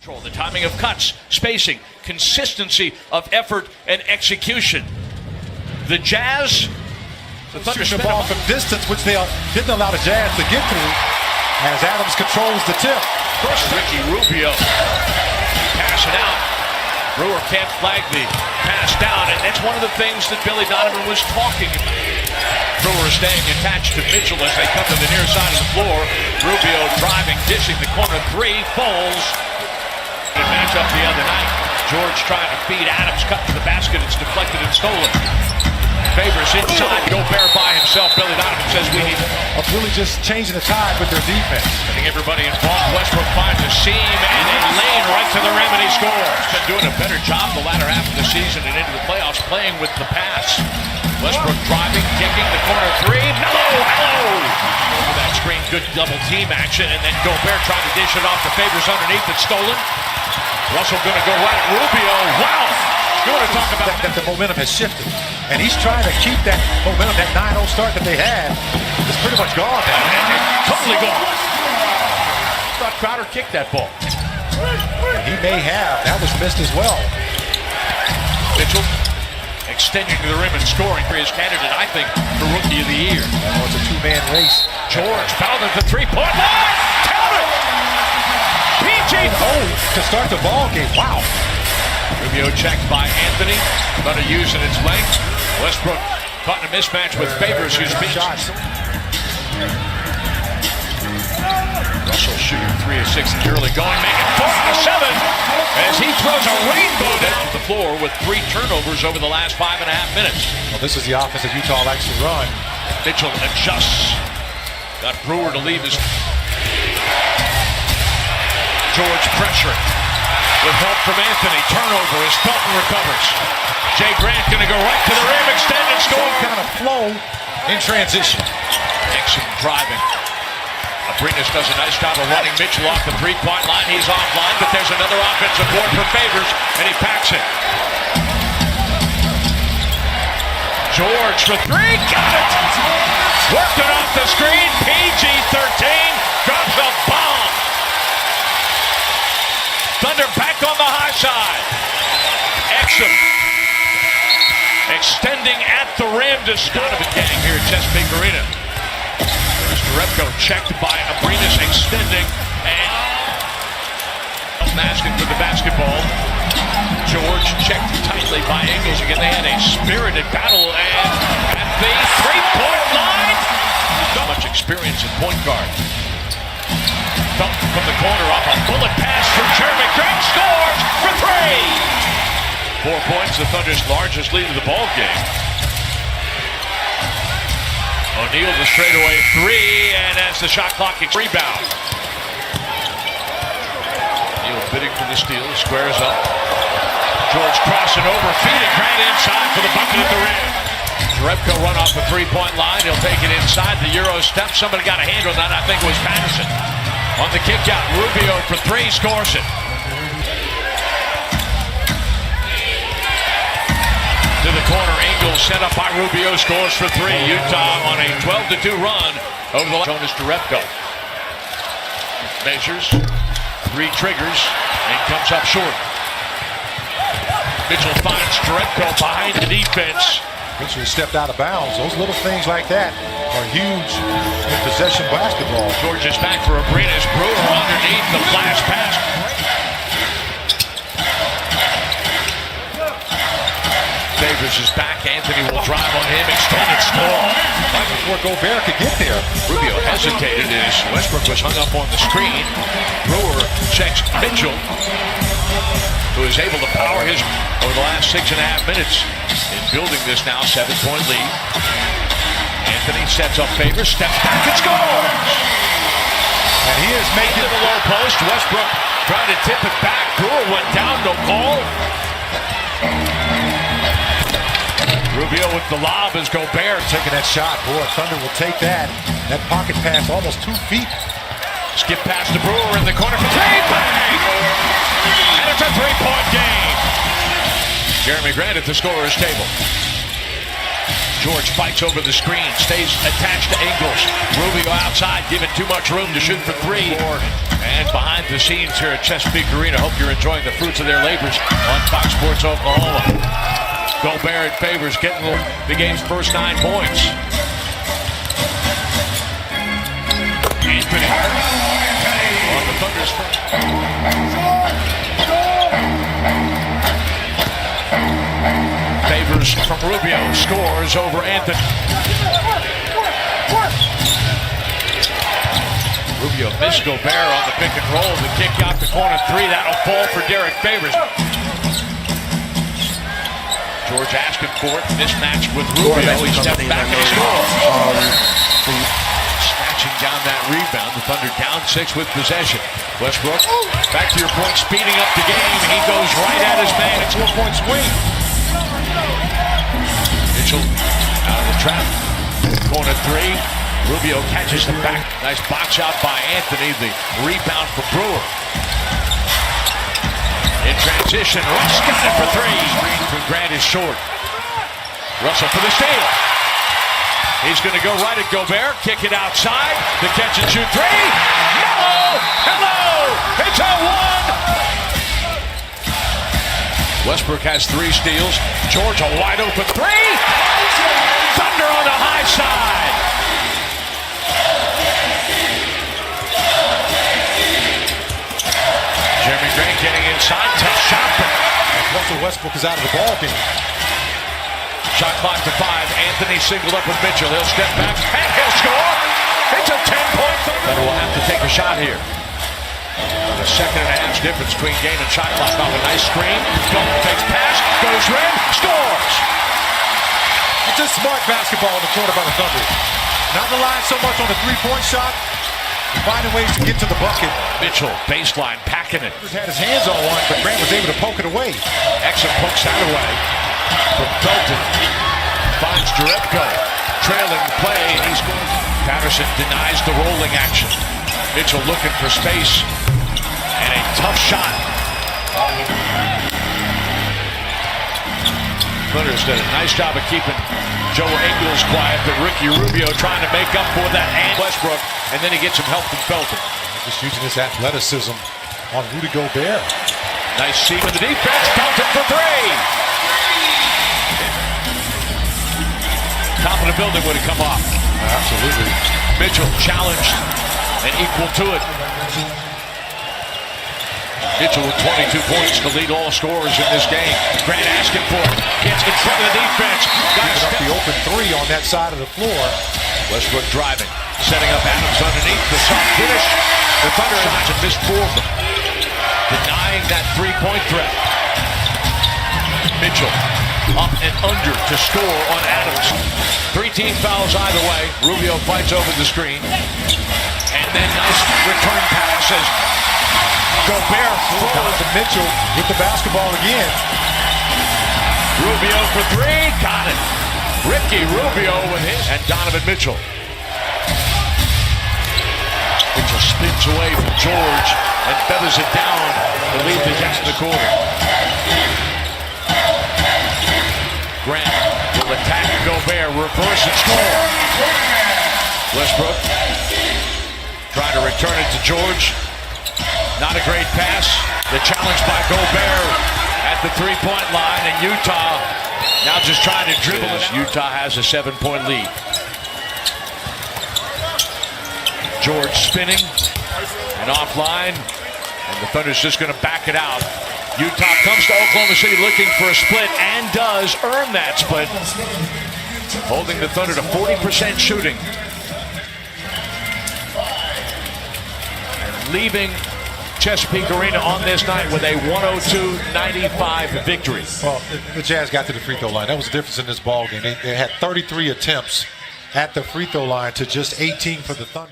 The timing of cuts, spacing, consistency of effort and execution. The Jazz, the Thunder shooting the ball from distance, which they didn't allow the Jazz to get through, as Adams controls the tip. First, Ricky Rubio passing out. Brewer can't flag the pass down, and that's one of the things that Billy Donovan was talking about. Brewer staying attached to Mitchell as they come to the near side of the floor. Rubio driving, dishing the corner three, falls. The matchup the other night. George trying to feed Adams, cut to the basket. It's deflected and stolen. Favors inside. Gobert by himself. Billy Donovan says we need really just changing the tide with their defense. I think everybody involved. Westbrook finds a seam and a lane right to the rim, and he scores. Been doing a better job the latter half of the season and into the playoffs playing with the pass. Westbrook driving, kicking the corner three. Hello. Over that screen, good double team action, and then Gobert trying to dish it off to Favors underneath. It's stolen. Russell going to go right. Rubio, wow. You want to talk about that the momentum has shifted, and he's trying to keep that momentum. That 9-0 start that they had is pretty much gone now. Totally gone. Thought Crowder kicked that ball. He may have. That was missed as well. Mitchell extending to the rim and scoring for his candidate, I think, for Rookie of the Year. Oh, it's a two-man race. George fouled at the three-point line. Count it! PG to start the ball game. Wow. Rubio checked by Anthony. Thunder using its length. Westbrook caught in a mismatch with Favors, who's beat. Russell shooting 3 of 6 in the early going, making 4 out of 7 as he throws a rainbow down the floor with 3 turnovers over the last 5.5 minutes. Well, this is the offense that Utah likes to run. Mitchell adjusts. Got Brewer to leave his. George pressure with help from Anthony. Turnover as Felton recovers. Jay Grant going to go right to the rim, extend and score. Same kind of flow in transition. Nixon driving. Abrinas does a nice job of running Mitchell off the three-point line. He's offline, but there's another offensive board for Favors, and he packs it. George for three, got it! Worked it off the screen, PG-13 drops a bomb. Thunder back on the high side. Exum extending at the rim to Donovan gang here at Chesapeake Arena. Repko checked by Abrinas, extending and masking for the basketball. George checked tightly by Ingles again. They had a spirited battle, and at the three-point line, not much experience in point guard. Thump from the corner off a bullet pass for Jeremy Grant, scores for 3. 4 points, the Thunder's largest lead of the ball game. O'Neal the straightaway 3, and as the shot clock rebound. O'Neal bidding for the steal, squares up. George crossing over, feeding Grant inside for the bucket at the rim. Repko run off the three-point line, he'll take it inside the Euro step. Somebody got a handle on that, I think it was Patterson. On the kick out, Rubio for 3, scores it. To the corner, Ingles set up by Rubio, scores for 3. Utah on a 12-2 run over the last. Jonas to Repko. Measures, 3 triggers, and comes up short. Mitchell finds Repko behind the defense. Mitchell stepped out of bounds. Those little things like that are huge in possession basketball. George is back for Abrinas. Brewer underneath the flash pass. Favors is back. Anthony will drive on him. Extended score. Right before Gobert could get there. Rubio hesitated as Westbrook was hung up on the screen. Brewer checks Mitchell, who is able to power his over the last 6.5 minutes in building this now 7-point lead. Anthony sets up Favors, steps back and scores. And he is making the low post. Westbrook trying to tip it back. Brewer went down, no call. Rubio with the lob as Gobert taking that shot. Boy, Thunder will take that. That pocket pass almost 2 feet. Skip past the Brewer in the corner for 3. Bang! And it's a 3-point game. Jeremy Grant at the scorer's table. George fights over the screen, stays attached to Ingles. Rubio outside, giving too much room to shoot for three. And behind the scenes here at Chesapeake Arena, hope you're enjoying the fruits of their labors on Fox Sports Oklahoma. Gobert in favors, getting the game's first 9 points. Anthony on the Thunder's first. Favors from Rubio, scores over Anthony. Rubio missed Gobert on the pick and roll. The kick out the corner three. That'll fall for Derek Favors. George asking for it. Mismatch with Rubio. He stepped back and scores. Snatching down that rebound. The Thunder down 6 with possession. Westbrook, back to your point, speeding up the game. He goes right at his man. It's a 4-point swing. Mitchell out of the trap. Corner three. Rubio catches the back. Nice box out by Anthony. The rebound for Brewer. In transition, Russ got it for three. Screen from Grant is short. Russell for the steal. He's going to go right at Gobert. Kick it outside. The catch and shoot three. No! Hello! It's a one! Westbrook has 3 steals. George a wide open three. Thunder on the high side. Jeremy Grant getting inside, tough shot. Russell Westbrook is out of the ball game. Shot clock to 5. Anthony singled up with Mitchell. He'll step back and he'll score. It's a 10-point Thunder. Will have to take a shot here. A second and a half difference between game and shot clock. Off a nice screen. Gobert takes pass, goes rim, scores. It's just smart basketball in the quarter by the Thunder. Not relying so much on the three-point shot. Finding ways to get to the bucket. Mitchell, baseline, packing it. He had his hands on one, but Grant was able to poke it away. Exum pokes that away from Felton. Finds Jerebko, trailing the play, and he's going. Patterson denies the rolling action. Mitchell looking for space, and a tough shot. Thunder's done a nice job of keeping Joe Ingles quiet, but Ricky Rubio trying to make up for that and Westbrook, and then he gets some help from Felton. Just using his athleticism on Rudy Gobert. Nice seam in the defense, Felton for three! Top of the building would have come off. Absolutely. Mitchell challenged and equal to it. Mitchell with 22 points to lead all scorers in this game. Grant asking for it. Gets in front of the defense. Got up the open three on that side of the floor. Westbrook driving. Setting up Adams underneath. The soft finish. The Thunder shots have missed 4 of them. Denying that three-point threat. Mitchell up and under to score on Adams. 3 team fouls either way. Rubio fights over the screen. And then nice return pass as Gobert throws to Mitchell with the basketball again. Rubio for 3. Got it. Ricky Rubio with his. And Donovan Mitchell. Mitchell spins away from George and feathers it down to lead the Jets in the quarter. Grant will attack Gobert, reverse and score. Westbrook trying to return it to George. Not a great pass. The challenge by Gobert at the three-point line, and Utah now just trying to dribble it. Utah has a 7-point lead. George spinning and offline, and the Thunder's just going to back it out. Utah comes to Oklahoma City looking for a split and does earn that split, holding the Thunder to 40% shooting and leaving Chesapeake Arena on this night with a 102-95 victory. Well, the Jazz got to the free throw line. That was the difference in this ball game. They had 33 attempts at the free throw line to just 18 for the Thunder.